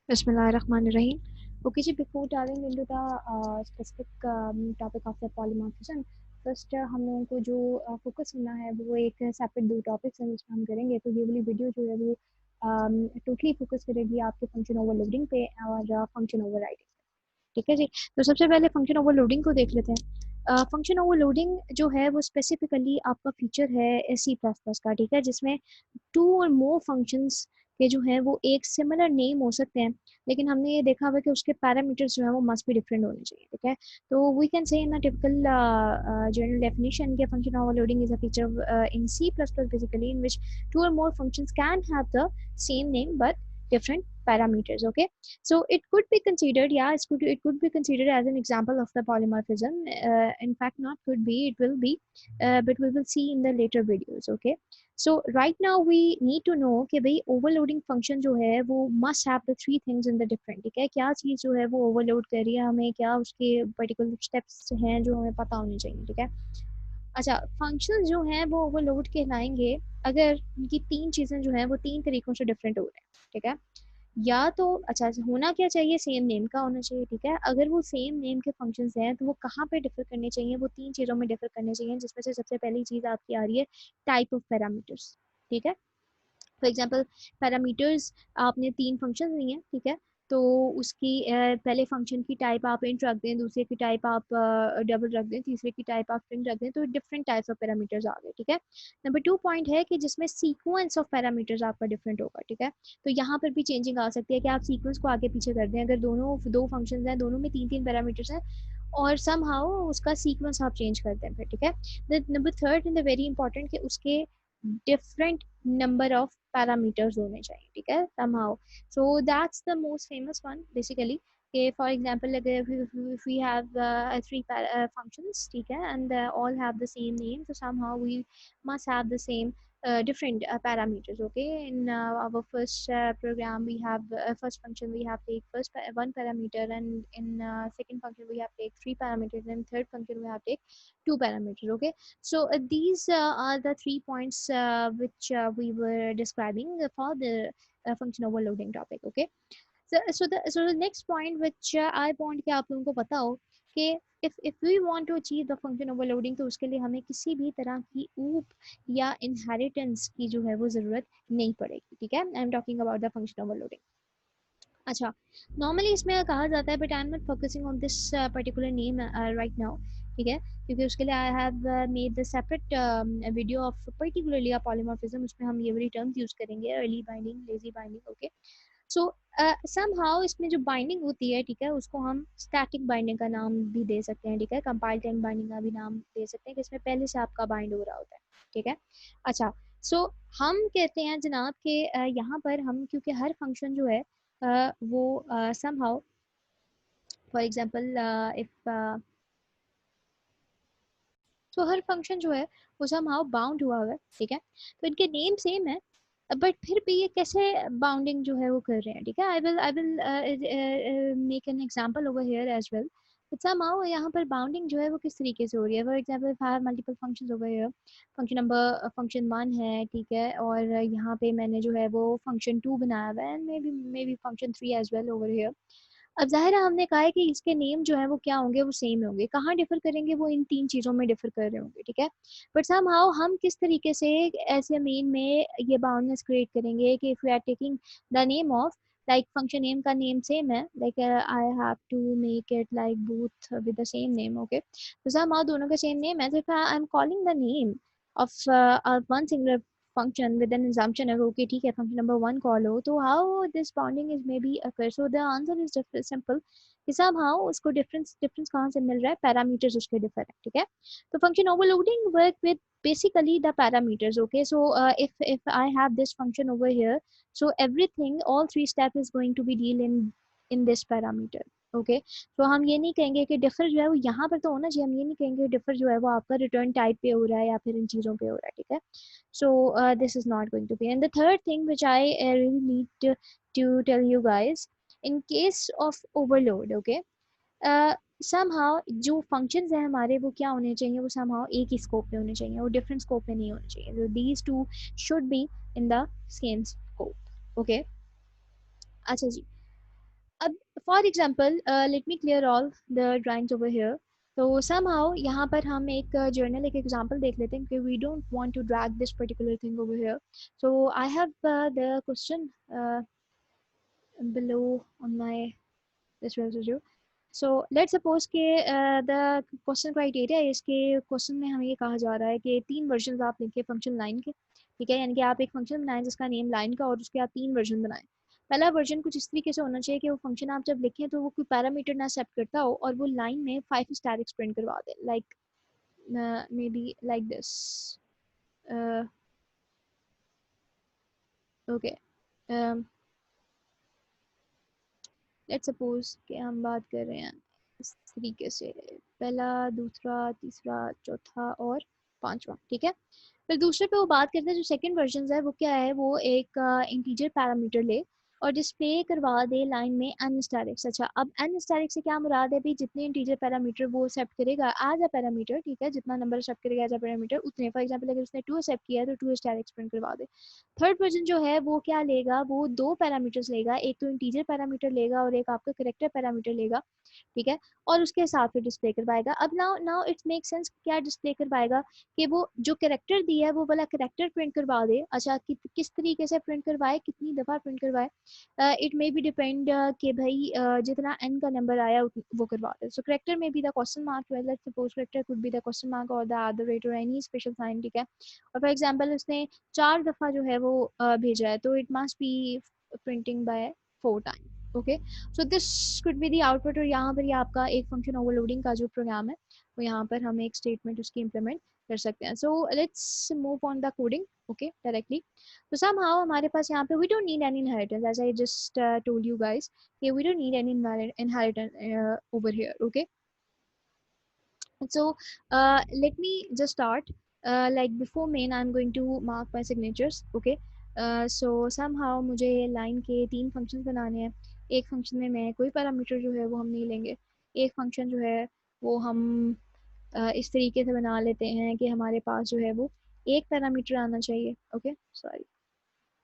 Bismillahirrahmanirrahim. Okay, ji, before diving into the specific topic of the polymorphism, first हम लोगों को जो focus करना है वो एक सेपरेट दो टॉपिक्स हैं जिसमें हम करेंगे। तो ये वाली वीडियो जो है वो टोटली फोकस करेगी आपके फंक्शन ओवरलोडिंग पे और फंक्शन ओवरराइडिंग। ठीक है जी। तो सबसे पहले फंक्शन ओवरलोडिंग को देख लेते हैं। फंक्शन ओवरलोडिंग जो है वो स्पेसिफिकली आपका फीचर है सी प्लस प्लस का। ठीक है, जिसमें टू और मोर फंक्शंस के जो हैं वो एक सिमिलर नेम हो सकते हैं, लेकिन हमने ये देखा हुआ कि उसके पैरामीटर्स जो है वो मस्ट बी डिफरेंट होने चाहिए। ठीक है, तो we can say in typical general definition के function overloading is a feature in C plus plus basically in which two और more functions can have the same name but different parameters. Okay, so it could be considered, yeah, it could be considered as an example of the polymorphism. In fact, not could be, it will be, but we will see in the later videos. Okay, so right now we need to know कि भाई overloading function जो है वो must have the three things in the different। ठीक है, क्या चीज़ जो है वो overload कर रही है, हमें क्या उसके particular steps हैं जो हमें पता होने चाहिए। ठीक है, अच्छा, फंक्शन जो हैं वो ओवरलोड कहलाएंगे अगर उनकी तीन चीज़ें जो हैं वो तीन तरीकों से डिफरेंट हो रहे हैं। ठीक है, या तो अच्छा होना क्या चाहिए, सेम नेम का होना चाहिए। ठीक है, अगर वो सेम नेम के फंक्शंस हैं तो वो कहाँ पे डिफर करने चाहिए, वो तीन चीज़ों में डिफर करने चाहिए, जिसमें से सबसे पहली चीज़ आपकी आ रही है टाइप ऑफ पैरामीटर्स। ठीक है, फॉर एग्जांपल पैरामीटर्स आपने तीन फंक्शन लिए हैं। ठीक है, तो उसकी पहले फंक्शन की टाइप आप इंट रख दें, दूसरे की टाइप आप डबल रख दें, तीसरे की टाइप आप स्ट्रिंग रख दें, तो डिफरेंट टाइप्स ऑफ पैरामीटर्स आ गए। ठीक है, नंबर टू पॉइंट है कि जिसमें सीक्वेंस ऑफ पैरामीटर्स आपका डिफरेंट होगा। ठीक है, तो यहाँ पर भी चेंजिंग आ सकती है कि आप सीक्वेंस को आगे पीछे कर दें। अगर दोनों दो फंक्शन हैं, दोनों में तीन तीन पैरामीटर्स हैं और सम हाउ उसका सीक्वेंस आप चेंज कर दें फिर। ठीक है, number third and the very important कि उसके डिफरेंट नंबर ऑफ पैरामीटर्स होने चाहिए। ठीक है, somehow, so that's the most famous one basically। कि for example अगर if we have three functions, ठीक है, and all have the same name, so somehow we must have the same different parameters। Okay, in our first program we have first function we have take one parameter, and in second function we have take three parameters, and third function we have take two parameters। Okay, so these are the 3 points which we were describing for the function overloading topic। Okay, so the next point which I want कि आप लोगों को पता हो कि if we want to achieve the function overloading, तो उसके लिए हमें किसी भी तरह की ऊप या inheritance की जो है वो ज़रूरत नहीं पड़ेगी। ठीक है, I am talking about the function overloading. अच्छा, नॉर्मली इसमें कहा जाता है, but I am not focusing on this particular name right now. ठीक है, क्योंकि उसके लिए I have made the separate video of particularly a polymorphism. उसमें हम ये वाली टर्म्स यूज करेंगे, early binding, lazy binding. Okay, सो समहाउ इसमें जो बाइंडिंग होती है, ठीक है, उसको हम स्टैटिक बाइंडिंग का नाम भी दे सकते हैं। ठीक है, कंपाइल टाइम बाइंडिंग का भी नाम दे सकते हैं कि इसमें पहले से आपका बाइंड हो रहा होता है। ठीक है, अच्छा, सो हम कहते हैं जनाब कि यहाँ पर हम, क्योंकि हर फंक्शन जो है वो somehow, फॉर एग्जांपल इफ तो हर फंक्शन जो है वो somehow बाउंड हुआ हुआ है। ठीक है, तो इनके नेम सेम है, बट फिर भी ये कैसे बाउंडिंग जो है वो कर रहे हैं। ठीक है, I will make an example over here as well. But somehow यहाँ पर बाउंडिंग जो है वो किस तरीके से हो रही है। For example if I have multiple functions over here, function number function one है, ठीक है, और यहाँ पे मैंने जो है वो फंक्शन टू बनाया हुआ है, and maybe function three as well over here. अब ज़ाहिर है हमने कहा है कि इसके नेम जो है वो क्या होंगे, वो सेम होंगे। कहाँ डिफर करेंगे, वो इन तीन चीज़ों में डिफर कर रहे होंगे। ठीक है, बट समहाउ हम किस तरीके से ऐसे मेन में ये बाउंडनेस क्रिएट करेंगे कि if we are taking the name of, like function name का नेम सेम है, like I have to make it like both with the same name. Okay, तो समहाउ दोनों का सेम नेम है, तो I am calling the name of one singular function with an assumption of okay, ठीक है, function number one call हो, तो how this bounding is maybe occur? So the answer is simple कि somehow उसको difference कहाँ से मिल रहा है, parameters उसके differ है। ठीक है, तो function overloading work with basically the parameters। Okay, so if I have this function over here, so everything, all three steps is going to be deal in this parameter। Okay, तो हम ये नहीं कहेंगे कि डिफर जो है वो यहाँ पर तो होना चाहिए, हम ये नहीं कहेंगे डिफर जो है वो आपका रिटर्न टाइप पे हो रहा है या फिर इन चीज़ों पे हो रहा है। ठीक है, so this is not going to be, and the third thing which I really need to tell you guys, in case of overload, okay, somehow जो functions हैं हमारे वो क्या होने चाहिए, वो somehow एक ही scope पे होने चाहिए, वो different scope पे नहीं होने चाहिए। so these two should be in the same scope। okay, अच्छा जी, अब for example let me clear all the drawings over here. तो समहाउ यहाँ पर हम एक जर्नल एक एग्जांपल देख लेते हैं कि we don't want to drag this particular thing over here. So I have the question below on my this residue। So let's suppose के द क्वेश्चन क्राइटेरिया इसके क्वेश्चन में हमें ये कहा जा रहा है कि 3 वर्जन आप लिखे फंक्शन लाइन के, ठीक है, यानी कि आप एक फंक्शन बनाएं जिसका नेम लाइन का और उसके आप 3 वर्जन बनाएं। पहला वर्जन कुछ इस तरीके से होना चाहिए कि वो फंक्शन आप जब लिखें तो वो कोई पैरामीटर ना सेट करता हो और वो लाइन में 5 स्टैटिक्स प्रिंट करवा दे, like may be like this. Okay, let's suppose कि हम बात कर रहे हैं इस तरीके से, पहला, दूसरा, तीसरा, चौथा और पांचवा, ठीक है। फिर दूसरे पे वो बात करते हैं जो सेकंड वर्जन है वो क्या है, वो एक इंटीजर पैरामीटर ले और डिस्प्ले करवा दे लाइन में एन स्टैटिक्स। अच्छा, अब एन स्टैटिक्स से क्या मुराद है भाई, जितने इंटीजर पैरामीटर वो एक्सेप्ट करेगा एज अ पैरामीटर, ठीक है, जितना नंबर एक्सेप्ट करेगा एज अ पैरामीटर उतने। फॉर एग्जांपल अगर उसने 2 एक्सेप्ट किया है तो 2 स्टैटिक्स प्रिंट करवा दे। थर्ड वर्जन जो है वो क्या लेगा, वो 2 पैरामीटर्स लेगा, एक तो इंटीजर पैरामीटर लेगा और एक आपका करेक्टर पैरामीटर लेगा, ठीक है, और उसके हिसाब से डिस्प्ले करवाएगा। अब now now it's make sense क्या डिस्प्ले करवाएगा कि वो जो करेक्टर दिया है वो वाला करेक्टर प्रिंट करवा दे। अच्छा, किस तरीके से प्रिंट करवाए, कितनी दफ़ा प्रिंट करवाए, इट मे बी डिपेंड कि भाई जितना n का नंबर आया वो करवा दे। सो करेक्टर में be the question mark, let's suppose character could be the question mark और द अदर रेट और एनी स्पेशल साइन, ठीक है। और फॉर एग्जांपल उसने 4 दफ़ा जो है वो भेजा है तो it must be printing by 4 time. Okay, so this could be the output. और यहाँ पर ये आपका एक फंक्शन ओवरलोडिंग का जो प्रोग्राम है वो यहाँ पर हम एक स्टेटमेंट उसकी इम्प्लीमेंट कर सकते हैं। So let's move on the coding, okay, directly. तो somehow हमारे पास यहाँ पे we don't need any inheritance, as I just told you guys कि we don't need any inheritance over here, okay। So let me just start, like before main I'm going to mark my signatures, okay। So somehow मुझे line के 3 function बनाने हैं। एक function में मैं कोई parameter जो है वो हम नहीं लेंगे, एक फंक्शन जो है वो हम इस तरीके से बना लेते हैं कि हमारे पास जो है वो एक पैरामीटर आना चाहिए, ओके, सॉरी,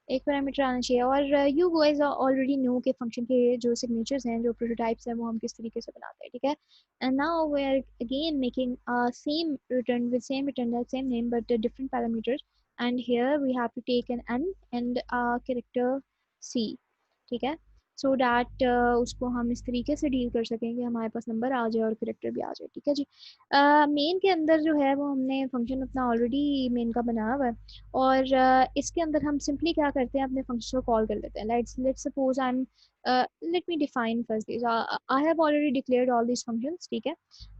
एक पैरामीटर आना चाहिए। और यू गाइस ऑलरेडी नो के फंक्शन के जो सिग्नेचर्स हैं, जो प्रोटोटाइप्स हैं, वो हम किस तरीके से बनाते हैं, ठीक है। And now we are again making same return with same return type same name but different parameters. And here we have to take an an and character C, ठीक है, सो डैट उसको हम इस तरीके से डील कर सकें कि हमारे पास नंबर आ जाए और करेक्टर भी आ जाए, ठीक है जी। मेन के अंदर जो है वो हमने फंक्शन अपना ऑलरेडी मेन का बनाया हुआ है और इसके अंदर हम सिंपली क्या करते हैं, अपने फंक्शन को कॉल कर लेते हैं। Let's suppose I M, let me define first this, I have already declared all these functions, ठीक है।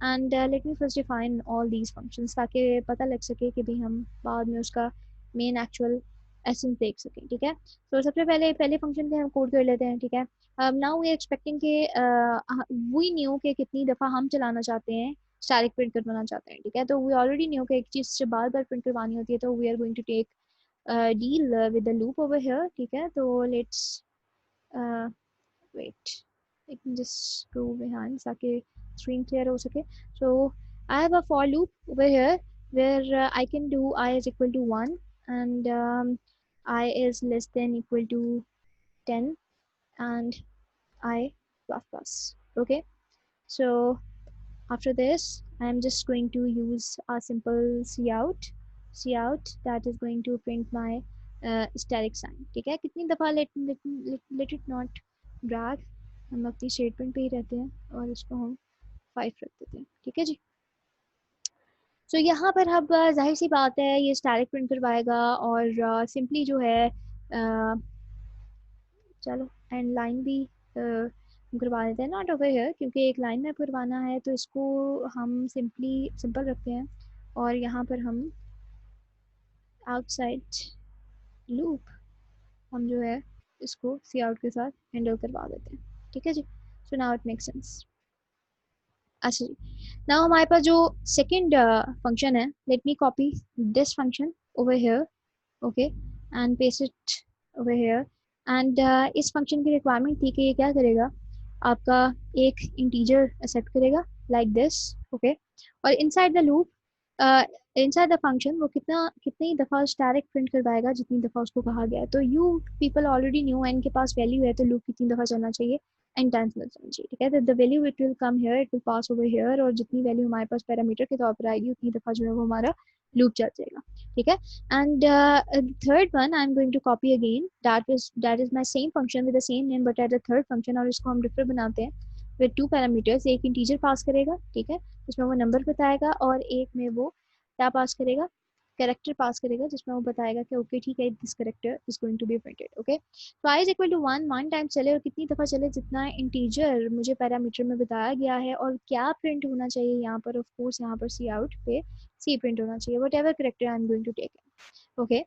And let me first define all these functions ताकि पता लग सके कि भाई हम बाद में उसका मेन एक्चुअल एसेंस देख सकें, ठीक है। तो सबसे पहले पहले फंक्शन के हम कोड कर लेते हैं, ठीक है। नाउ वी आर एक्सपेक्टिंग के वी न्यू के कितनी दफ़ा हम चलाना चाहते हैं, स्टैटिक प्रिंट करवाना चाहते हैं, ठीक है। तो वी ऑलरेडी न्यू कि एक चीज़ से बार बार प्रिंट करवानी होती है तो we are going to take deal with the loop over here, ठीक है। तो let's uh, wait, let me just go behind ताकि screen clear हो सके। So I have a for loop over here where I can do I is equal to 1 and I is less than equal to 10 and I plus plus, okay। So after this I'm just going to use a simple cout that is going to print my static sign, ठीक है। कितनी दफ़ा let it not drag, हम अपनी statement पे ही रहते हैं और इसको हम 5 रख देते हैं, ठीक है जी। तो यहाँ पर अब जाहिर सी बात है ये स्टैटिक प्रिंट करवाएगा और सिंपली जो है चलो एंड लाइन भी करवा देते हैं, नॉट ओवर हियर, क्योंकि एक लाइन में करवाना है तो इसको हम सिंपल रखते हैं और यहाँ पर हम आउटसाइड लूप हम जो है इसको सी आउट के साथ हैंडल करवा देते हैं, ठीक है जी। So now it make sense. अच्छा जी, नाउ हमारे पास जो सेकंड फंक्शन है, let me copy this function over here, okay, and paste it over here. And इस फंक्शन की रिक्वायरमेंट थी कि ये क्या करेगा, आपका एक इंटीजर एक्सेप्ट करेगा लाइक दिस, ओके। और inside the loop inside the function वो कितनी दफ़ा स्टैटिक प्रिंट करवाएगा जितनी दफ़ा उसको कहा गया है। तो you people already knew n के पास वैल्यू है तो लूप कितनी दफ़ा चलना चाहिए, एन टाइम्स चलना चाहिए, ठीक है। तो the value it will come here, it will pass over here, और जितनी वैल्यू हमारे पास पैरामीटर के तौर पर आएगी उतनी दफ़ा जो है वो हमारा लूप चल जाएगा, ठीक है। And third one I am going to copy again, that is my same function with the same name but at the third function, और इसको हम डिफरेंट बनाते हैं विद टू पैरामीटर्स। एक इंटीजर पास करेगा, ठीक है, जिसमें वो नंबर बताएगा, और एक में वो क्या पास करेगा, कैरेक्टर पास करेगा, जिसमें वो बताएगा कि ओके ठीक है this character is going to be printed, okay. तो I is equal to one time चले, और कितनी दफ़ा चले, जितना इंटीजर मुझे पैरामीटर में बताया गया है। और क्या प्रिंट होना चाहिए यहाँ पर, ऑफ कोर्स यहाँ पर सी आउट पे सी प्रिंट होना चाहिए, whatever character I am going to take, okay.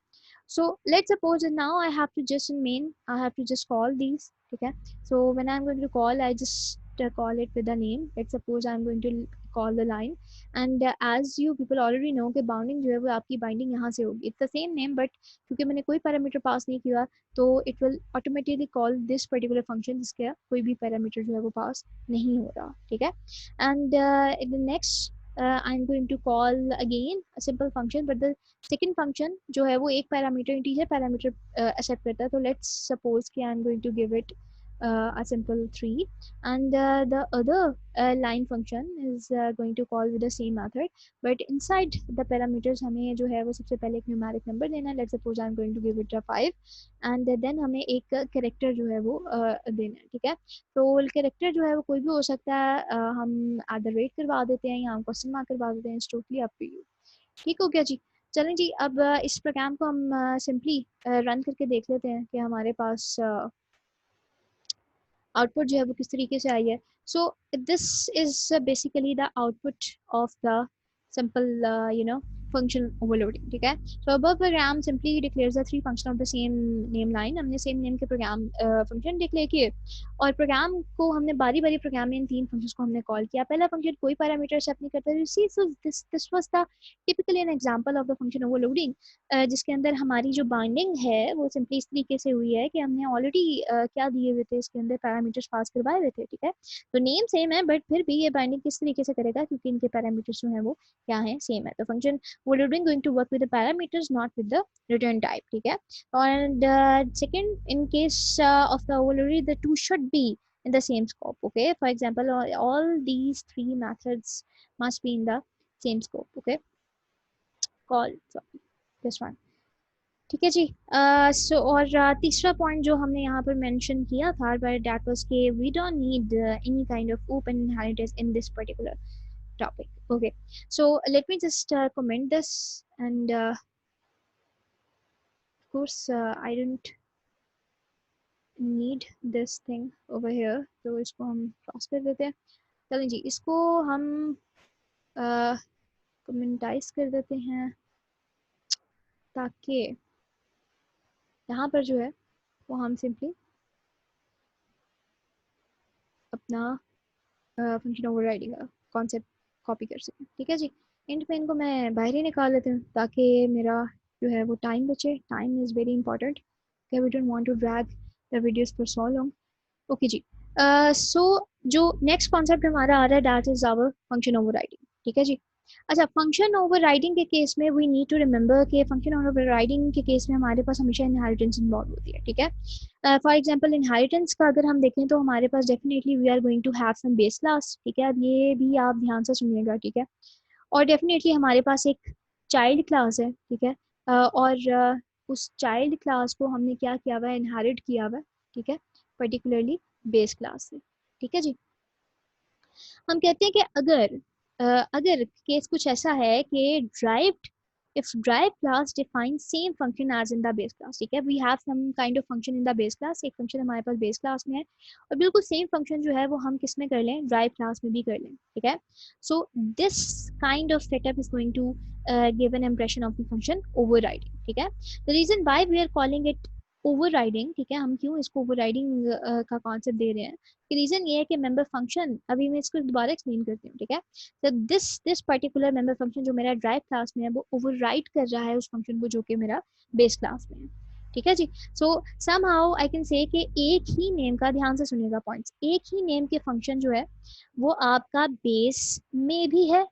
So let's suppose that now I have to just in main I have to just call these, okay. So when I'm going to call, I just call it with a name. Let's suppose I'm going to call the line, and as you people already know कि bounding जो है वो आपकी binding यहाँ से होगी, it's the same name, but क्योंकि मैंने कोई पैरामीटर पास नहीं किया तो it will automatically call this particular function जिसका कोई भी पैरामीटर जो है वो पास नहीं हो रहा, ठीक है। And in the next I am going to call again a simple function, but the second function जो है वो एक पैरामीटर इंटीजर पैरामीटर एक्सेप्ट करता है। तो लेट्स सपोज कि I am going to give it a simple 3, and the other line function is going to call with the same method, but inside the parameters हमें जो है वो सबसे पहले एक न्यूमेरिक नंबर देना है। Let's suppose I am going to give it a 5, and then हमें एक कैरेक्टर जो है वो देना है, ठीक है। तो कैरेक्टर जो है वो कोई भी हो सकता है, हम एट द रेट करवा देते हैं या हम क्वेश्चन मार्क करवा देते हैं, it's totally up to you, ठीक हो गया जी। चलें जी, अब इस प्रोग्राम को हम सिंपली रन करके देख लेते हैं कि हमारे पास आउटपुट जो है वो किस तरीके से आई है। So this is basically the output of the simple function overloading, ठीक है। so above program simply declares the three function of the same name line। हमने सेम नेम के प्रोग्राम फंक्शन डिक्लेयर किए, और प्रोग्राम को हमने बारी बारी प्रोग्राम में इन तीन फंक्शंस को हमने कॉल किया। पहला फंक्शन कोई पैरामीटर सेट नहीं करता, this was the typically an example of the function overloading, जिसके अंदर हमारी जो बाइंडिंग है वो सिंपली इस तरीके से हुई है कि हमने ऑलरेडी क्या दिए हुए थे, इसके अंदर पैरामीटर्स पास करवाए हुए थे, ठीक है। तो नेम सेम है बट फिर भी ये बाइंडिंग किस तरीके से करेगा, क्योंकि इनके पैरामीटर्स जो है वो क्या है, सेम है। तो function overloading going to work with the parameters not with the return type, ठीक है। और second, in case of the overloading, the two should be in the same scope, okay. For example, all these three methods must be in the same scope, okay. Call, sorry, this one, ठीक है जी। सो और तीसरा point जो हमने यहाँ पर mention किया था बट दैट वाज के we don't need any kind of open inheritance in this particular topic, okay. So let me just comment this, and of course I don't need this thing over here, तो इसको हम cross कर देते हैं। चलिए जी, इसको हम कमेंटाइज कर देते हैं ताकि यहाँ पर जो है वो हम सिंपली अपना फंक्शन ओवरराइडिंग का कॉन्सेप्ट कॉपी कर सकें, ठीक है जी। एंड पे इनको मैं बाहर ही निकाल लेती हूँ ताकि मेरा जो है वो टाइम बचे। Time is very important, we don't want to drag the videos for so long, okay जी। सो जो नेक्स्ट कॉन्सेप्ट हमारा आ रहा है that is our function overriding, ठीक है जी। अच्छा, फंक्शन ओवरराइडिंग के केस में वी नीड टू रिमेंबर कि फंक्शन ओवरराइडिंग के केस में हमारे पास हमेशा इनहेरिटेंस इन्वॉल्व होती है, ठीक है। फॉर एग्जांपल इनहेरिटेंस का अगर हम देखें तो हमारे पास definitely we are going to have some base class, ठीक है। अब ये भी आप ध्यान से सुनिएगा, ठीक है। और डेफिनेटली हमारे पास एक चाइल्ड क्लास है, ठीक है। और उस चाइल्ड क्लास को हमने क्या किया हुआ है, इनहेरिट किया हुआ है, ठीक है, पर्टिकुलरली बेस क्लास से, ठीक है जी। हम कहते हैं कि अगर केस कुछ ऐसा है कि derived if derived class defines same function as in the base class, ठीक है। we have some kind of function in the base class, एक function हमारे पास base class में है और बिल्कुल same function जो है वो हम किस में कर लें, derived class में भी कर लें, ठीक है। so this kind of setup is going to give an impression of the function overriding, ठीक है। the reason why we are calling it overriding, ठीक है, हम क्यों इसको overriding का concept दे रहे हैं, रीजन ये है कि मेंबर फंक्शन, अभी मैं इसको दोबारा एक्सप्लेन करती हूँ, ठीक है। तो दिस पर्टिकुलर मेंबर फंक्शन जो मेरा ड्राइव क्लास में है वो ओवरराइड कर रहा है उस फंक्शन को जो कि मेरा बेस क्लास में है, ठीक है जी। So somehow I can say कि एक ही नेम का, ध्यान से सुनिएगा पॉइंट्स, एक ही नेम के फंक्शन जो है वो आपका बेस में भी है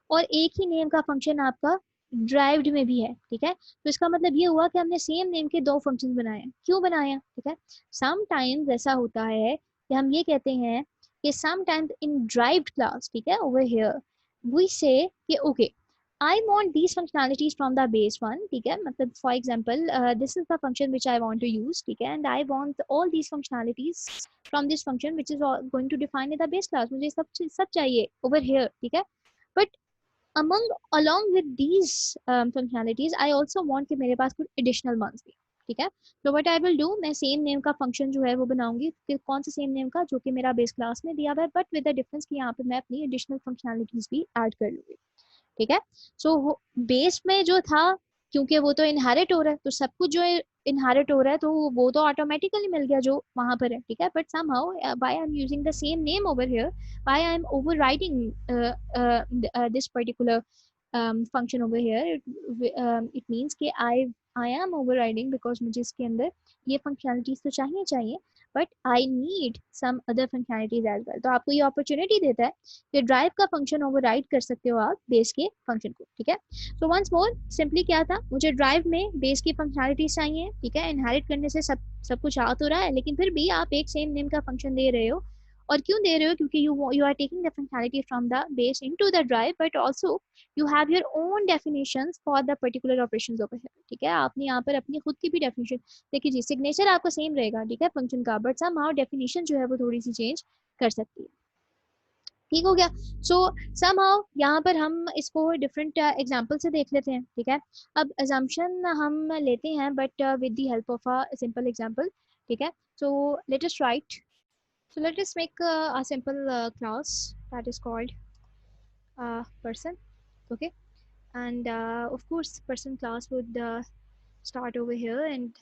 और एक ही नेम का फंक्शन आपका ड्राइव्ड में भी है, ठीक है। तो इसका मतलब ये हुआ कि हमने सेम नेम के दो फंक्शंस बनाए हैं। क्यों बनाया, ठीक है। सम टाइम्स ऐसा होता है कि हम ये कहते हैं कि sometimes in derived class, ठीक है, ओवर हियर वी से कि okay I want these functionalities from the base one, ठीक है। मतलब for example this is the function which I want to use, ठीक है, and I want all these functionalities from this function which is going to define in the base class। मुझे सब चाहिए over here, ठीक है। But among along with these functionalities I also want कि मेरे पास कुछ additional ones भी, ठीक है। तो what I will do, मैं सेम नेम का फंक्शन जो है वो बनाऊंगी कि कौन से सेम नेम का, जो कि मेरा बेस क्लास में दिया हुआ है, बट विद द डिफरेंस कि यहाँ पे मैं अपनी एडिशनल फंक्शनलिटीज भी ऐड कर लूंगी, ठीक है। सो बेस में जो था, क्योंकि वो तो इनहेरिट हो रहा है, तो सब कुछ जो इनहेरिट हो रहा है तो वो तो ऑटोमेटिकली मिल गया जो वहां पर है, ठीक है। But somehow why I am using the same name over here, why I am overriding this particular function over here, it means कि I am overriding because मुझे इसके अंदर ये functionalities तो चाहिए but I need some other functionalities as well। तो आपको ये opportunity देता है कि ड्राइव का फंक्शन ओवरराइड कर सकते हो आप बेस के फंक्शन को, ठीक है। सो वंस मोर सिंपली क्या था, मुझे ड्राइव में बेस की फंक्शनलिटीज चाहिए, ठीक है। इनहेरिट करने से सब कुछ आ तो रहा है, लेकिन फिर भी आप एक सेम नेम का फंक्शन दे रहे हो। और क्यों दे रहे हो, क्योंकि you are taking the functionality from the base into the drive, but also you have your own definitions for the particular operations over here, ठीक है। आपने यहाँ पर अपनी खुद की भी डेफिनेशन देखिए जी, सिग्नेचर आपका सेम रहेगा, ठीक है, फंक्शन का, बट समहाउ डेफिनेशन जो है वो थोड़ी सी चेंज कर सकती है, ठीक हो गया। सो समहाउ यहाँ पर हम इसको डिफरेंट एग्जांपल से देख लेते हैं, ठीक है। अब assumption हम लेते हैं but with the help of a simple example, ठीक है। So let us right, so let us make a simple class that is called person, okay, and of course person class would start over here and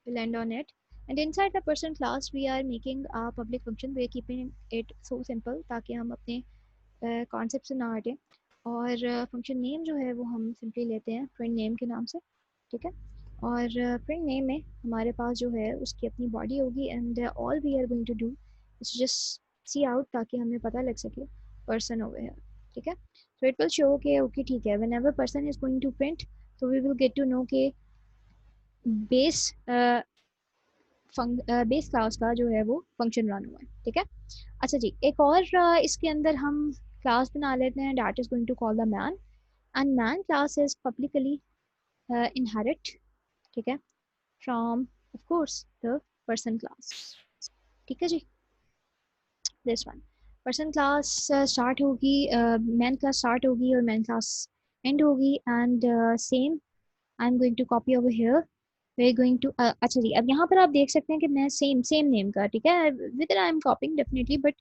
will end on it, and inside the person class we are making a public function, we are keeping it so simple ताकि हम अपने concept से ना हटे। और function name जो है वो हम सिंपली लेते हैं प्रिंट नेम के नाम से, ठीक है। और प्रिंट नेम में हमारे पास जो है उसकी अपनी बॉडी होगी, and all we are going to do is just cout, ताकि हमें पता लग सके पर्सन ओवर हियर, ठीक है। सो इट विल शो के ओके ठीक है, whenever person is going to print, तो we will get to know के बेस बेस क्लास का जो है वो फंक्शन रन हुआ है, ठीक है। अच्छा जी, एक और इसके अंदर हम क्लास बना लेते हैं that is going to call the man, and man class is publicly inherit, ठीक है, from of course the person class, ठीक है जी। This one person class start होगी, मैन क्लास स्टार्ट होगी और मैन क्लास एंड होगी, and same I am going to copy over here, we are going to अच्छा जी, अब यहाँ पर आप देख सकते हैं कि मैं सेम सेम नेम का, ठीक है, with I am कॉपिंग definitely, but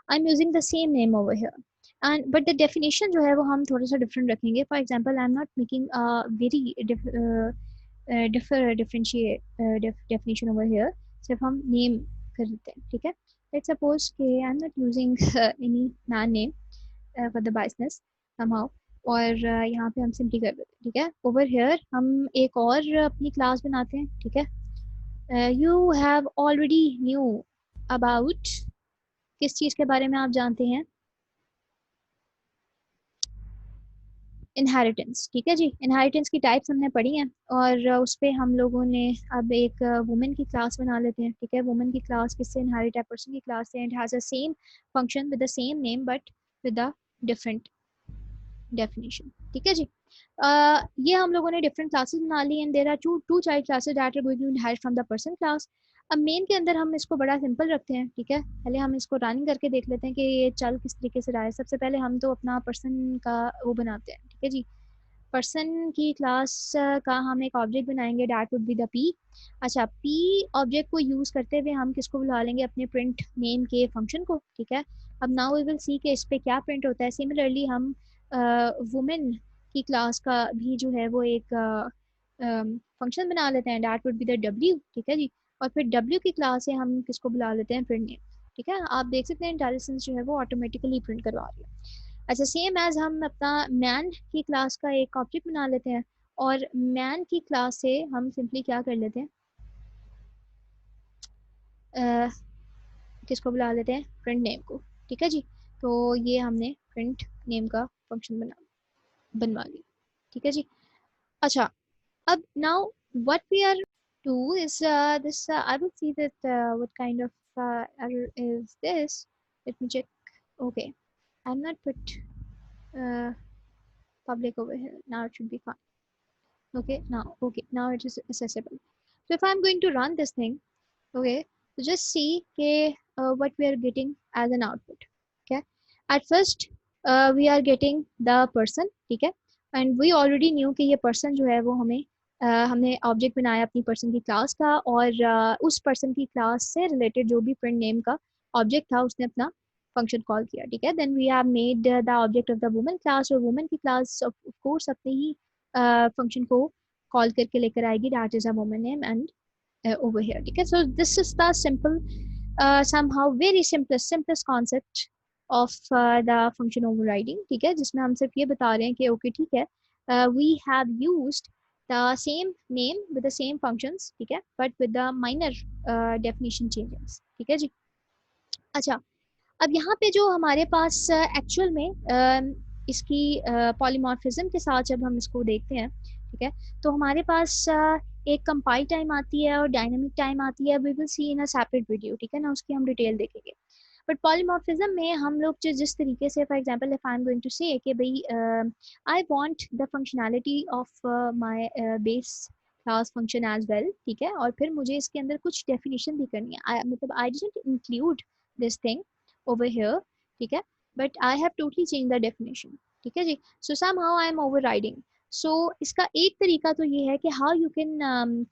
I'm using the same name over here, and but the definition जो है वो हम थोड़ा सा different रखेंगे। For example, I'm not making a very differentiate definition over here, सिर्फ हम name कर देते हैं, ठीक है। Let's suppose कि I'm not using any man name for the biasness somehow, और यहाँ पे हम सिंपली कर देते हैं, ठीक है। ओवर हेयर हम एक और अपनी क्लास बनाते हैं, ठीक है। You have already knew about, किस चीज़ के बारे में आप जानते हैं, इनहेरिटेंस, ठीक है जी। इनहेरिटेंस की टाइप्स हमने पढ़ी हैं, और उस पर हम लोगों ने अब एक वुमेन की क्लास बना लेते हैं, ठीक है। वुमेन की क्लास किससे इनहेरिट है, पर्सन की क्लास से, and has a same function with the same name but with the different definition, ठीक है जी। ये हम लोगों ने डिफरेंट क्लासेस बना ली, and there are two child classes that are going to inherit from the person class. अब main के अंदर हम इसको बड़ा सिंपल रखते हैं, ठीक है। पहले हम इसको रनिंग करके देख लेते हैं कि ये चल किस तरीके से रहा है। सबसे पहले हम तो अपना पर्सन का वो बनाते हैं, ठीक है जी। पर्सन की क्लास का हम एक ऑब्जेक्ट बनाएंगे, that would be the P. अच्छा, पी ऑब्जेक्ट को यूज़ करते हुए हम किसको बुला लेंगे, अपने प्रिंट नेम के फंक्शन को, ठीक है। अब नाउ वी विल सी कि इस पे क्या प्रिंट होता है। सिमिलरली हम वुमेन की क्लास का भी जो है वो एक फंक्शन बना लेते हैं, that would be the W, ठीक है जी। और फिर डब्ल्यू की क्लास से हम किसको बुला लेते हैं, प्रिंट नेम, ठीक है। आप देख सकते हैं इंटेलिजेंस जो है वो ऑटोमेटिकली प्रिंट करवा रही है। अच्छा, सेम एज हम अपना मैन की क्लास का एक ऑब्जेक्ट बना लेते हैं, और मैन की क्लास से हम सिंपली क्या कर लेते हैं, किसको बुला लेते हैं, प्रिंट नेम को, ठीक है जी। तो ये हमने प्रिंट नेम का फंक्शन बनवा लिया, ठीक है जी। अच्छा, अब now what we are do is this I will see that what kind of error is this. Let me check. Okay, I'm not put uh, public over here. Now it should be fine. Okay, now it is accessible. So if I'm going to run this thing, okay, so just see okay, what we are getting as an output. Okay, at first we are getting the person, ठीक है, and we already knew कि ये person जो है वो हमें हमने object बनाया अपनी पर्सन की क्लास का, और उस पर्सन की क्लास से रिलेटेड जो भी प्रिंट नेम का ऑब्जेक्ट था उसने अपना फंक्शन कॉल किया, ठीक है। Then we have made the object of the woman class, और वुमन की क्लास ऑफ कोर्स अपने ही फंक्शन को कॉल करके लेकर आएगी, that is a woman name and over here, ठीक है। So this is the simple somehow very simplest concept of the function overriding, ठीक है, जिसमें हम सिर्फ ये बता रहे हैं कि ओके ठीक है, we have used the same name with the same functions, ठीक है, but with the minor definition changes, ठीक है जी। अच्छा, अब यहाँ पे जो हमारे पास एक्चुअल में इसकी पॉलीमॉर्फिज्म के साथ जब हम इसको देखते हैं, ठीक है, तो हमारे पास एक कंपाइल टाइम आती है और डायनामिक टाइम आती है। We will see in a separate video, ठीक है ना, उसकी हम डिटेल देखेंगे। बट पॉलीमॉर्फिज्म में हम लोग जो जिस तरीके से, for example if I am going to say कि भाई I want the functionality of my base class function as well, ठीक है, और फिर मुझे इसके अंदर कुछ डेफिनेशन भी करनी है, मतलब I didn't include this thing over here, ठीक है, but I have totally changed the definition, ठीक है जी। So somehow I am overriding. So इसका एक तरीका तो ये है कि how you can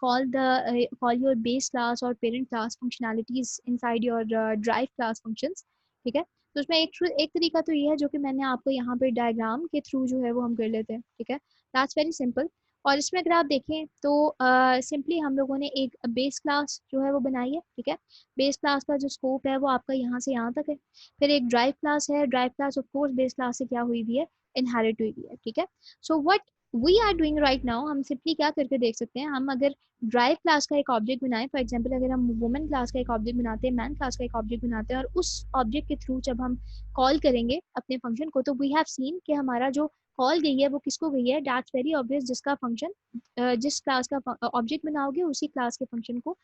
call your base class or parent class functionalities inside your drive class functions, ठीक है। तो उसमें एक तरीका तो ये है जो कि मैंने आपको यहाँ पे डायग्राम के थ्रू जो है वो हम कर लेते हैं, ठीक है, दैट्स वेरी सिंपल। और इसमें अगर आप देखें तो सिंपली हम लोगों ने एक बेस क्लास जो है वो बनाई है, ठीक है। बेस क्लास का जो स्कोप है वो आपका यहाँ से यहाँ तक है। फिर एक ड्राइव क्लास है, drive class of course base class से क्या हुई हुई है, इनहेरिट हुई हुई है, ठीक है। So what we are doing right now, हम सिंपली क्या करके देख सकते हैं, हम अगर ड्राइव क्लास का एक ऑब्जेक्ट बनाए, फॉर एग्जांपल अगर हम वुमन क्लास का एक ऑब्जेक्ट बनाते हैं, मैन क्लास का एक ऑब्जेक्ट बनाते हैं, और उस ऑब्जेक्ट के थ्रू जब हम कॉल करेंगे अपने फंक्शन को, तो वी हैव सीन कि हमारा जो कॉल गई है वो किसको गई है, दैट्स वेरी ऑब्वियस, जिसका फंक्शन जिस क्लास का ऑब्जेक्ट बनाओगे उसी क्लास के फंक्शन को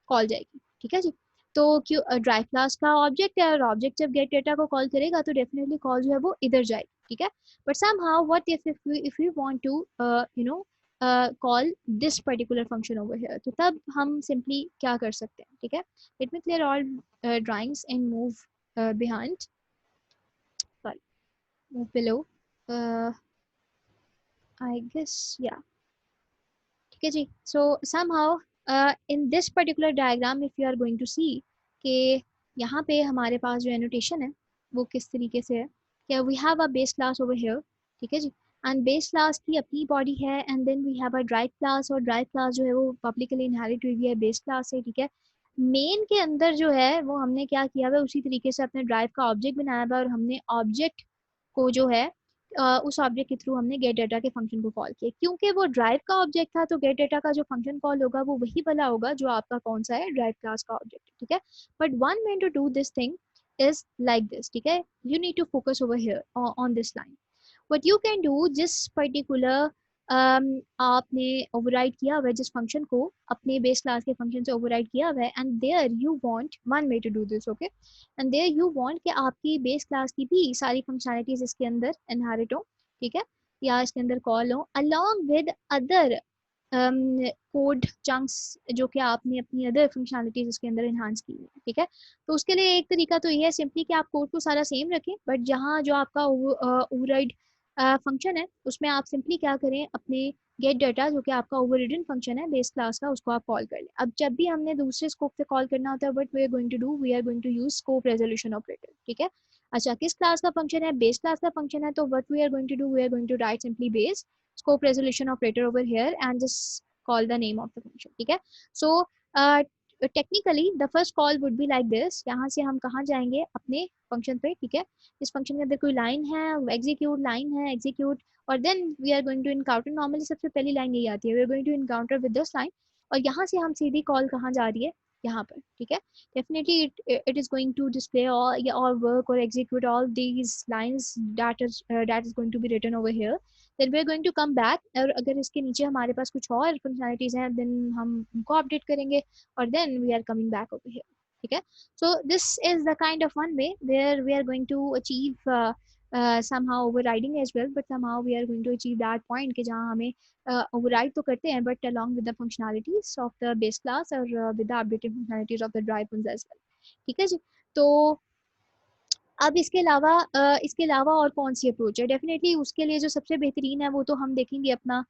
कॉल जाएगी, ठीक है जी। तो क्यों ड्राइव क्लास का ऑब्जेक्ट है, और ऑब्जेक्ट जब गेट डेटा को कॉल करेगा तो डेफिनेटली कॉल जो है वो इधर जाएगी, ठीक है। But somehow what if you want to you know call this particular function over here, तो तब हम सिंपली क्या कर सकते हैं, ठीक है। Let me clear all drawings and move behind, sorry, move below, I guess yeah, ठीक है जी। So somehow in this particular diagram if you are going to see कि यहाँ पे हमारे पास जो एनोटेशन है वो किस तरीके से है, क्या we have a base class over here, ठीक है जी, एंड बेस क्लास की अपनी बॉडी है, and then we have a drive class, और ड्राइव क्लास जो है वो पब्लिकली इनहेरिट हुई है बेस क्लास से, ठीक है। मेन के अंदर जो है वो हमने क्या किया हुआ है, उसी तरीके से अपने ड्राइव का ऑब्जेक्ट बनाया हुआ है, और हमने ऑब्जेक्ट को जो है उस ऑब्जेक्ट के थ्रू हमने गेट डाटा के फंक्शन को कॉल किया। क्योंकि वो ड्राइव का ऑब्जेक्ट था तो गेट डाटा का जो फंक्शन कॉल होगा वो वही वाला होगा जो आपका कौन सा है, ड्राइव क्लास का ऑब्जेक्ट, ठीक है। But one way to do this thing is like this, ठीक है, you need to focus over here on this line. What you can do, जिस पर्टिकुलर आपने ओवरराइड किया हुआ है जिस फंक्शन को अपने बेस क्लास के फंक्शन से ओवरराइड किया हुआ है, and there you want one way to do this, okay, and there you want कि आपकी बेस क्लास की भी सारी फंक्शनैलिटीज इसके अंदर इनहेरिट हो, ठीक है, या इसके अंदर कॉल हो along with other code chunks जो कि आपने अपनी अदर फंक्शनैलिटीज इसके अंदर इन्हांस की है, ठीक है। तो उसके लिए एक तरीका तो ये है सिंपली कि आप कोड को सारा सेम रखें, बट जहाँ जो आपका ओवरराइड फंक्शन है उसमें आप सिंपली क्या करें, अपने गेट डाटा जो कि आपका ओवररिडन फंक्शन है बेस क्लास का, उसको आप कॉल कर लें। अब जब भी हमने दूसरे स्कोप पे कॉल करना होता है, what we are going to do, we are going to use scope resolution operator, ठीक है। अच्छा, किस क्लास का फंक्शन है, बेस क्लास का फंक्शन है, तो what we are going to do, we are going to write simply base scope resolution operator over here and just call the name of the function, ठीक है। So technically the first call would be like this, यहाँ से हम कहाँ जाएंगे अपने function पे, ठीक है। इस फंक्शन के अंदर कोई लाइन है, एग्जीक्यूट लाइन है, एग्जीक्यूट, और then we are going to encounter, normally सबसे पहली लाइन यही आती है, we are going to encounter with this line, और यहाँ से हम सीधी कॉल कहाँ जा रही है, यहाँ पर, ठीक है। Definitely it is going to display all, yeah, or work or execute all these lines that is going to be written over here, then we are going to come back, और अगर इसके नीचे हमारे पास कुछ और फंक्शनलिटीज हैं then हम उनको अपडेट करेंगे, और then we are coming back over here, ठीक है। So this is the kind of one way where we are going to achieve somehow overriding as well, but somehow we are going to achieve that point कि जहाँ हमें override तो करते हैं but along with the functionalities of the base class और with the updated functionalities of the drive ones as well, ठीक है जी। तो अब इसके अलावा और कौन सी अप्रोच है, डेफिनेटली उसके लिए जो सबसे बेहतरीन है वो तो हम देखेंगे अपना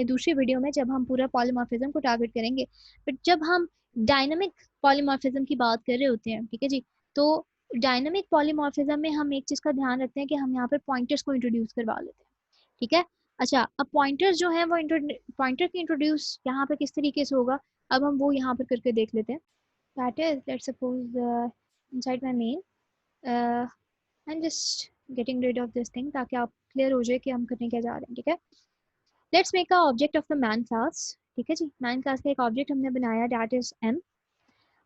दूसरी वीडियो में जब हम पूरा पॉलीमॉर्फिज्म को टारगेट करेंगे। बट जब हम डायनामिक पॉलीमॉर्फिज्म की बात कर रहे होते हैं, ठीक है जी, तो डायनामिक पॉलीमॉर्फिज्म में हम एक चीज़ का ध्यान रखते हैं कि हम यहाँ पर पॉइंटर्स को इंट्रोड्यूस करवा लेते हैं, ठीक है। अच्छा, अब पॉइंटर्स जो है वो पॉइंटर की इंट्रोड्यूस यहाँ पर किस तरीके से होगा, अब हम वो यहाँ पर करके देख लेते हैं। That is let's suppose inside my main I am just getting rid of this thing ताकि आप क्लियर हो जाए कि हम करने क्या जा रहे हैं, ठीक है। Let's make a object of the man class, ठीक है जी। मैन क्लास का एक ऑब्जेक्ट हमने बनाया दैट इज एम,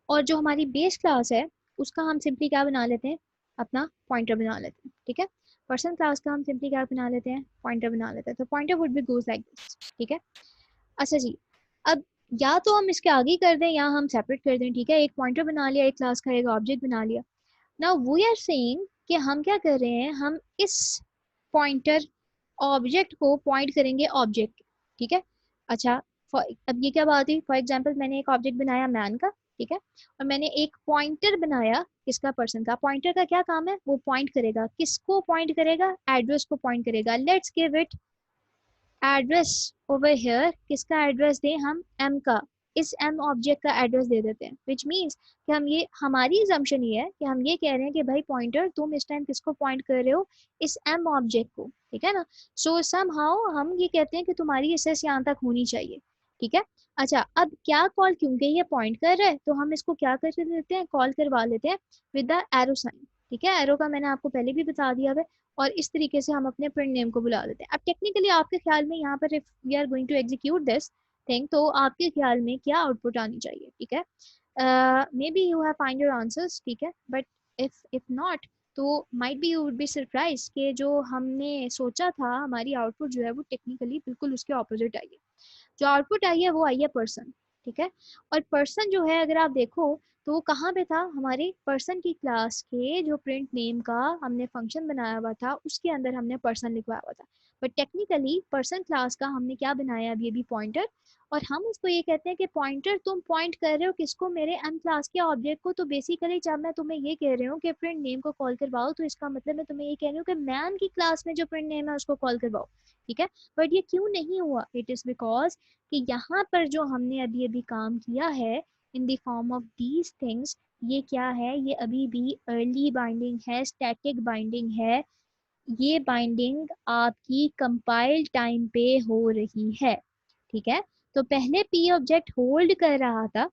और जो हमारी बेस क्लास है उसका हम सिंपली क्या बना लेते हैं, अपना पॉइंटर बना लेते हैं, ठीक है। पर्सन क्लास का हम सिंपली क्या बना लेते हैं, पॉइंटर बना लेते हैं। तो pointer would be goes like this, ठीक है। अच्छा जी, अब या तो हम इसके आगे कर दें या हम सेपरेट कर दें, ठीक है। एक पॉइंटर बना लिया, एक क्लास का एक ऑब्जेक्ट बना लिया। नाउ वी आर सेइंग कि हम क्या कर रहे हैं, हम इस पॉइंटर ऑब्जेक्ट को पॉइंट करेंगे ऑब्जेक्ट, ठीक है। अच्छा, अब ये क्या बात हुई, फॉर एग्जांपल मैंने एक ऑब्जेक्ट बनाया मैन का, ठीक है, और मैंने एक पॉइंटर बनाया किसका, पर्सन का। पॉइंटर का क्या काम है, वो पॉइंट करेगा, किसको पॉइंट करेगा, एड्रेस को पॉइंट करेगा। Let's give it address over here, किसका एड्रेस दें हम, एम का। इस एम ऑब्जेक्ट का एड्रेस दे देते हैं, विच मीन्स कि हम ये, हमारी assumption ये है कि हम ये कह रहे हैं कि भाई पॉइंटर तुम इस टाइम किसको पॉइंट कर रहे हो, इस एम ऑब्जेक्ट को, ठीक है ना। सो समहाउ हम ये कहते हैं कि तुम्हारी एसेस यहाँ तक होनी चाहिए, ठीक है। अच्छा, अब क्या कॉल, क्योंकि ये पॉइंट कर रहा है तो हम इसको क्या कर देते हैं, कॉल करवा लेते हैं विद द एरो साइन, ठीक है। एरो का मैंने आपको पहले भी बता दिया है, और इस तरीके से हम अपने प्रिंट नेम को बुला लेते हैं। अब टेक्निकली आपके ख्याल में यहाँ पर if we are going to execute this thing, तो आपके ख्याल में क्या आउटपुट आनी चाहिए, ठीक है। May be you have find your answers, ठीक है, बट इफ नॉट तो might be you would be surprise कि जो हमने सोचा था हमारी आउटपुट जो है वो टेक्निकली बिल्कुल उसके ऑपोजिट आई है। जो आउटपुट आई है वो आई है पर्सन, ठीक है। और पर्सन जो है अगर आप देखो तो वो कहाँ पे था, हमारे पर्सन की क्लास के जो प्रिंट नेम का हमने फंक्शन बनाया हुआ था उसके अंदर हमने पर्सन लिखवाया हुआ था। बट टेक्निकली पर्सन क्लास का हमने क्या बनाया अभी अभी, पॉइंटर, और हम उसको ये कहते हैं कि पॉइंटर तुम पॉइंट कर रहे हो किसको, मेरे एम क्लास के ऑब्जेक्ट को। तो बेसिकली जब मैं तुम्हें ये कह रही हूँ कि प्रिंट नेम को कॉल करवाओ, तो इसका मतलब मैं तुम्हें ये कह रही हूँ कि मैन की क्लास में जो प्रिंट नेम है उसको कॉल करवाओ, ठीक है। बट ये क्यों नहीं हुआ, इट इज़ बिकॉज कि यहाँ पर जो हमने अभी अभी काम किया है in the form of these things, ये क्या है, ये अभी भी अर्ली बाइंडिंग है, स्टैटिक बाइंडिंग है। ये बाइंडिंग आपकी कंपाइल टाइम पे हो रही है, ठीक है। तो पहले पी ऑब्जेक्ट होल्ड कर रहा था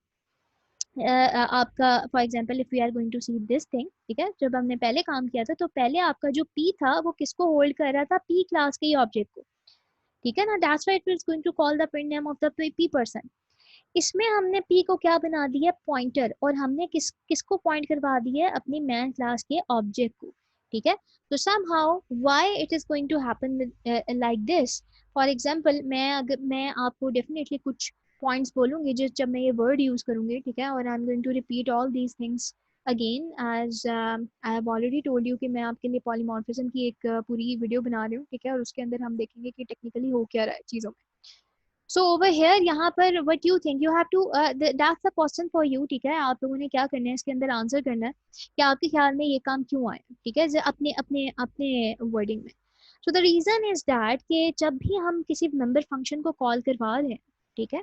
आपका, for example if we are going to see this thing, ठीक है, जब हमने पहले काम किया था तो पहले आपका जो पी था वो किसको होल्ड कर रहा था, पी क्लास के ही ऑब्जेक्ट को, ठीक है ना। That's why it is going to call the print name of the P person. इसमें हमने p को क्या बना दिया, पॉइंटर, और हमने किसको पॉइंट करवा दिया है, अपनी मैन क्लास के ऑब्जेक्ट को, ठीक है। तो somehow why it is going to happen like this, for example मैं आपको डेफिनेटली कुछ पॉइंट्स बोलूंगी जिस जब मैं ये वर्ड यूज करूंगी, ठीक है, और I am going to repeat all these things again as I have already told you कि मैं आपके लिए पॉलीमॉर्फिज्म की एक पूरी वीडियो बना रही हूँ, ठीक है, और उसके अंदर हम देखेंगे कि टेक्निकली हो क्या रहा है चीज़ों में। सो ओवर हेयर यहाँ पर what you think, you have to that's a question for you, ठीक है। आप लोगों ने क्या करना है, इसके अंदर आंसर करना है कि आपके ख्याल में ये काम क्यों आया, ठीक है, अपने अपने अपने वर्डिंग में। So the reason is that कि जब भी हम किसी मेंबर फंक्शन को कॉल करवा रहे हैं, ठीक है,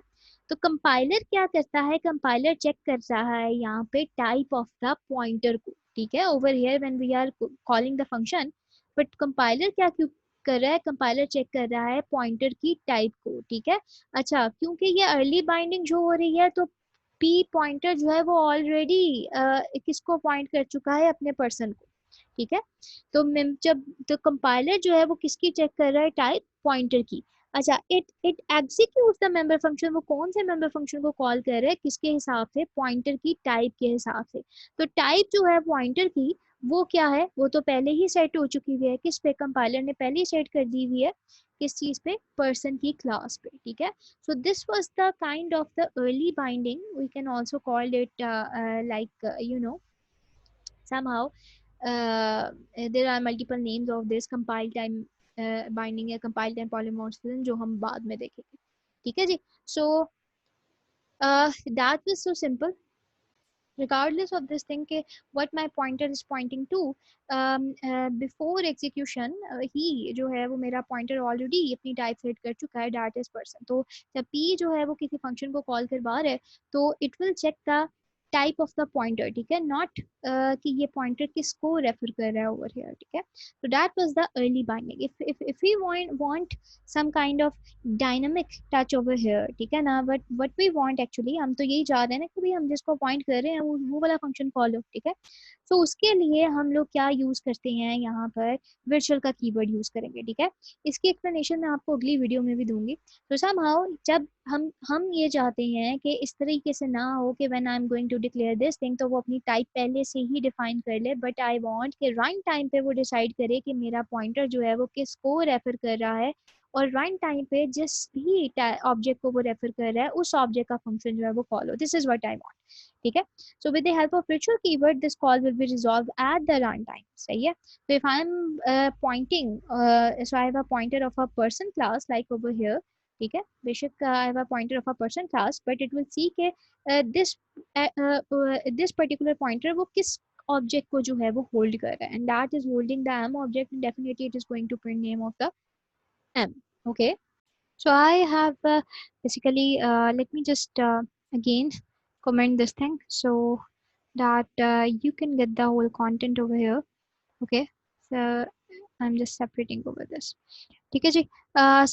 तो कंपाइलर क्या करता है, कंपाइलर चेक कर रहा है यहाँ पे टाइप ऑफ द पॉइंटर को, ठीक है, over here when we are calling the function. But compiler क्या क्यों कर रहा है, कंपाइलर चेक कर रहा है पॉइंटर की टाइप को, ठीक है। अच्छा, क्योंकि ये अर्ली बाइंडिंग जो हो रही है तो पी पॉइंटर जो है वो ऑलरेडी किसको पॉइंट कर चुका है, अपने पर्सन को, ठीक है। तो जब तो कंपाइलर जो है वो किसकी चेक कर रहा है, टाइप पॉइंटर की। अच्छा, it execute the member function, वो कौन से मेंबर फंक्शन को कॉल कर रहा है, किसके हिसाब से, पॉइंटर की टाइप के हिसाब से। तो टाइप जो है पॉइंटर की वो क्या है, वो तो पहले ही सेट हो चुकी हुई है, किस पे, कंपाइलर ने पहले ही सेट कर दी हुई है किस चीज पे, पर्सन की क्लास पे, ठीक है। So this was the kind of the early binding, we can also called it like you know somehow there are multiple names of this compile time binding या compile time polymorphism जो हम बाद में देखेंगे, ठीक है जी। सो that was so simple regardless of this thing कि what my pointer is pointing to, before execution ही जो है वो मेरा pointer already अपनी type set कर चुका है that is person। तो जब p जो है वो किसी function को call करवा रहा है तो it will check the type of the pointer, ठीक है, not कि ये pointer किसको refer कर रहा है over here, ठीक है। so that was the early binding। if we want some kind of dynamic touch over here, ठीक है ना, but what we want actually, हम तो यही चाह रहे हैं ना कि भाई हम जिसको पॉइंट कर रहे हैं वो वाला फंक्शन कॉल हो, ठीक है। तो उसके लिए हम लोग क्या यूज करते हैं यहाँ पर, वर्चुअल का कीवर्ड यूज करेंगे, ठीक है। इसकी एक्सप्लेनेशन मैं आपको अगली वीडियो में भी दूंगी। तो समहाउ जब हम ये चाहते हैं कि इस तरीके से ना हो कि when I am going to declare this thing तो वो अपनी टाइप पहले से ही डिफाइन कर ले, बट आई वांट कि रन टाइम पे वो डिसाइड करे कि मेरा पॉइंटर जो है वो किसको रेफर कर रहा है, और रन टाइम पे जिस भी ऑब्जेक्ट को वो रेफर कर रहा है उस ऑब्जेक्ट का फंक्शन जो है वो कॉल हो। This is what I want, ठीक है। So with the help of virtual keyword this call will be resolve at the run time, सही है। so if I'm pointing so I have a pointer of a person class like over here, ठीक है, बेशक I have a pointer of a person class but it will see के this particular pointer वो किस object को जो है वो होल्ड कर रहा है, and that is holding the m object, and definitely it is going to print name of the m, okay। so I have basically let me just again comment this thing so that you can get the whole content over here, okay। so I'm just separating over this, ठीक है जी।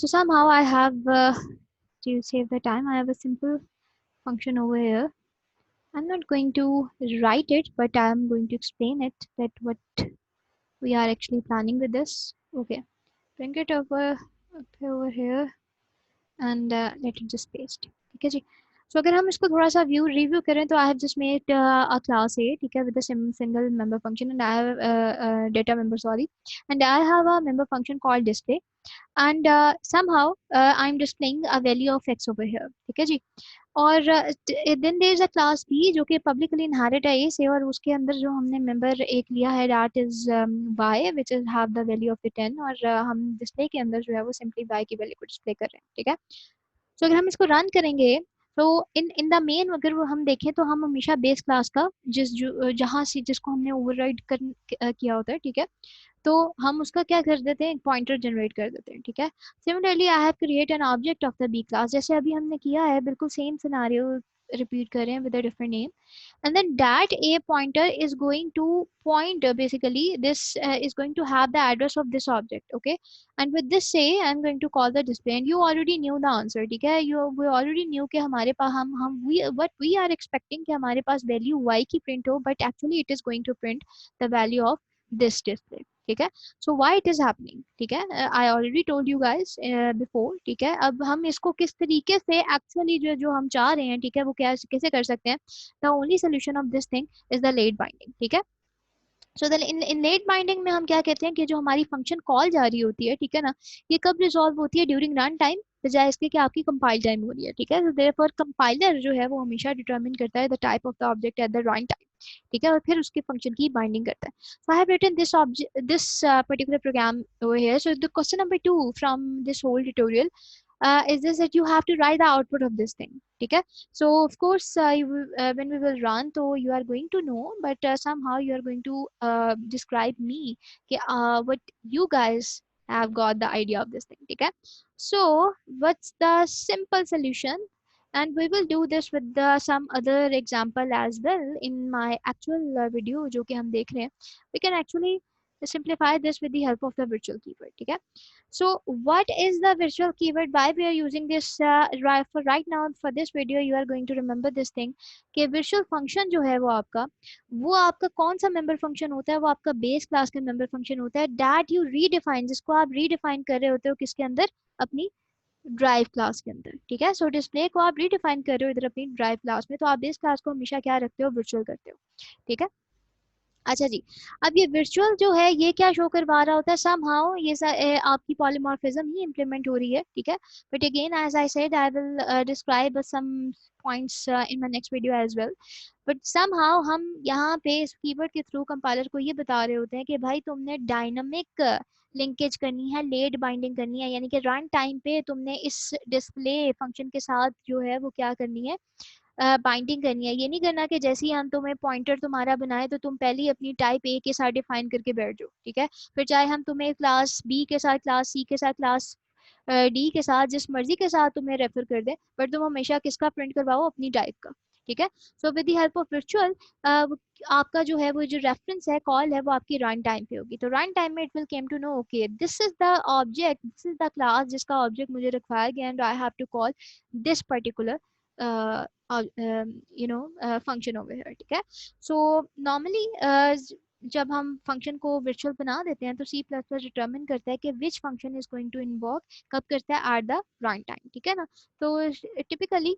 so somehow I have to save the time, I have a simple function over here। I'm not going to write it but I'm going to explain it that what we are actually planning with this, okay। bring it over here and let it just paste, ठीक है जी। so अगर हम इसको थोड़ा सा review करें तो I have just made a class A, ठीक है, with a single member function and I have data member, sorry, and I have a member function called display and somehow I'm displaying a value of x over here, ठीक है जी। और then there is a class B जो कि publicly inherit है ए से, और उसके अंदर जो हमने मेंबर एक लिया है that is Y which is have the value of the 10, और हम डिस्प्ले के अंदर जो है वो सिंपली वाई की वैल्यू को डिस्प्ले कर रहे हैं, ठीक है। तो अगर हम इसको रन करेंगे तो इन इन द मेन अगर वो हम देखें तो हम हमेशा बेस क्लास का जहाँ से जिसको हमने ओवरराइड किया होता है, ठीक है, तो हम उसका क्या कर देते हैं, पॉइंटर जनरेट कर देते हैं, ठीक है। Similarly I have create an object of the B class, जैसे अभी हमने किया है, बिल्कुल सेम सिनेरियो रिपीट कर रहे हैं with a different name, and then that a pointer is going to point basically this is going to have the address of this object, okay। and with this say I'm going to call the display and you already knew the answer, ठीक है, you we already knew कि हमारे पास हम we what we are expecting कि हमारे पास value y की print हो, but actually it is going to print the value of this display, ठीक है। So why it is happening, ठीक है, I already told you guys before, ठीक है। अब हम इसको किस तरीके से एक्चुअली जो हम चाह रहे हैं, ठीक है, वो कैसे कर सकते हैं, the only solution of this thing is the late binding, ठीक है। सो इन लेट बाइंडिंग में हम क्या कहते हैं कि जो हमारी फंक्शन कॉल जा रही होती है, ठीक है ना, ये कब रिजॉल्व होती है, ड्यूरिंग रन टाइम, बजाय इसके कि आपकी कंपाइल टाइम हो रही है, ठीक है। so therefore कंपाइलर जो है वो हमेशा डिटरमिन करता है the type of the object at the run time, ठीक है, और फिर उसके फंक्शन की बाइंडिंग करता है। so I have written this object, this particular program over here। so the question number 2 from this whole tutorial is this, that you have to write the output of this thing, ठीक है। so of course when we will run so you are going to know, but somehow you are going to describe me कि, what you guys have got the idea of this thing, ठीक है। so what's the simple solution, and we will do this with the some other example as well in my actual video जो कि हम देख रहे हैं, we can actually simplify this with the help of the virtual keyword, ठीक है। so what is the virtual keyword, why we are using this right now for this video you are going to remember this thing कि virtual function जो है वो आपका कौन सा member function होता है, वो आपका base class का member function होता है that you redefine, जिसको आप redefine कर रहे होते हो किसके अंदर, अपनी ड्राइव क्लास के अंदर, ठीक है। सो डिस्प्ले को आप रीडिफाइन कर रहे हो इधर अपनी ड्राइव क्लास में, तो आप बेस क्लास को हमेशा क्या रखते हो, वर्चुअल करते हो, ठीक है। अच्छा जी, अब ये वर्चुअल जो है ये क्या शो करवा रहा होता है, समहाउ ये आपकी पॉलीमॉर्फिज्म ही इम्प्लीमेंट हो रही है, ठीक है। But again as I said I will describe some points in my next video as well. बट समहाउ हम यहाँ पे इस कीवर्ड के थ्रू कंपाइलर को ये बता रहे होते हैं कि भाई तुमने डायनामिक लिंकेज करनी है, लेट बाइंडिंग करनी है, यानी कि रन टाइम पे तुमने इस डिस्प्ले फंक्शन के साथ जो है वो क्या करनी है, बाइंडिंग करनी है। ये नहीं करना कि जैसे ही हम तुम्हें पॉइंटर तुम्हारा बनाए तो तुम पहले ही अपनी टाइप ए के साथ डिफाइन करके बैठ जाओ, ठीक है। फिर चाहे हम तुम्हें क्लास बी के साथ, क्लास सी के साथ, क्लास डी के साथ, जिस मर्जी के साथ तुम्हें रेफर कर दे, बट तुम हमेशा किसका प्रिंट करवाओ, अपनी टाइप का, ठीक है। So with the help of virtual आपका जो है वो जो रेफरेंस है, कॉल है, वो आपकी रन टाइम पे होगी। तो रन टाइम में it will came to know okay this is the object, this is the class जिसका ऑब्जेक्ट मुझे रिक्वायर गया and I have to call this particular function over here, ठीक है। सो नॉर्मली जब हम फंक्शन को virtual बना देते हैं तो सी प्लस प्लस डिटरमिन करता है कि which function is going to invoke, कब करता है, एट द रन टाइम, ठीक है ना। तो typically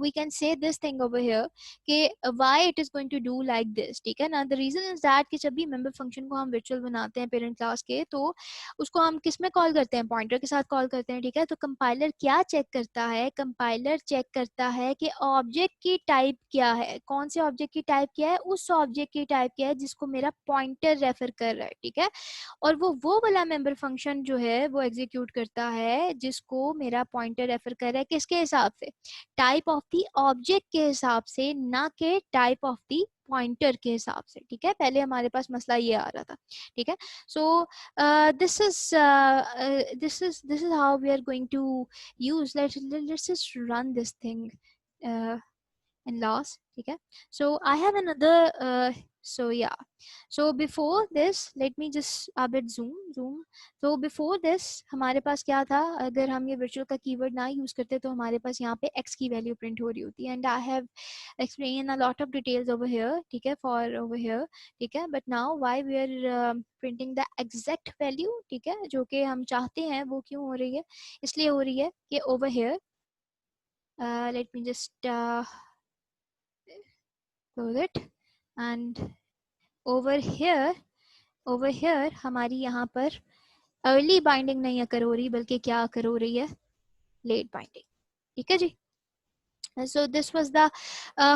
we can say this thing over here कि why it is going to do like this, ठीक है ना। the reason is that कि जब भी member function को हम virtual बनाते हैं parent class के, तो उसको हम किस में कॉल करते हैं, पॉइंटर के साथ कॉल करते हैं, ठीक है। तो कंपाइलर क्या चेक करता है, कंपाइलर चेक करता है कि ऑब्जेक्ट की टाइप क्या है, कौन से ऑब्जेक्ट की टाइप क्या है, उस ऑब्जेक्ट की टाइप क्या है जिसको मेरा पॉइंटर रेफर कर रहा है, ठीक है। और वो वाला मेंबर फंक्शन जो है वो एग्जीक्यूट करता है जिसको मेरा पॉइंटर रेफर कर रहा है, किसके हिसाब से, टाइप ऑफ द ऑब्जेक्ट के हिसाब से, ना के टाइप ऑफ द पॉइंटर के हिसाब से, ठीक है। पहले हमारे पास मसला ये आ रहा था, ठीक है। सो this is how we are going to use, let's just run this thing in loss, ठीक है। So I have another so yeah, so before this let me just a bit zoom. So before this हमारे पास क्या था, अगर हम ये virtual का keyword ना यूज करते तो हमारे पास यहाँ पे x की वैल्यू प्रिंट हो रही होती है, and I have explained a lot of details over here, ठीक है, for over here, ठीक है। but now why we are printing the exact value, ठीक है, जो कि हम चाहते हैं, वो क्यों हो रही है, इसलिए हो रही है कि over here let me just close it, and over here हमारी यहाँ पर अर्ली बाइंडिंग नहीं अकर हो रही, बल्कि क्या अकर हो रही है, लेट बाइंडिंग, ठीक है जी। So this was the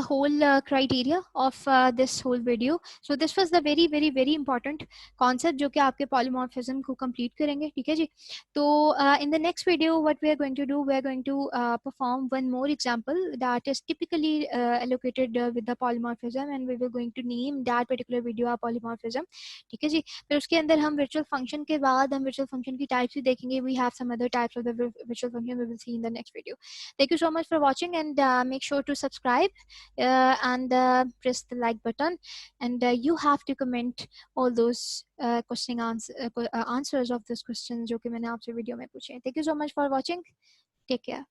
whole criteria of this whole video. So this was the very important concept जो कि आपके polymorphism को complete करेंगे, ठीक है जी। तो in the next video what we are going to do, we are going to perform one more example that is typically allocated with the polymorphism, and we were going to name that particular video a polymorphism, ठीक है जी। फिर उसके अंदर हम virtual function के बाद हम virtual function की types भी देखेंगे. We have some other types of the virtual function we will see in the next video. Thank you so much for watching, and make sure to subscribe and press the like button, and you have to comment all those answers of those questions जो कि मैंने आपसे video में पूछे हैं. Thank you so much for watching. Take care.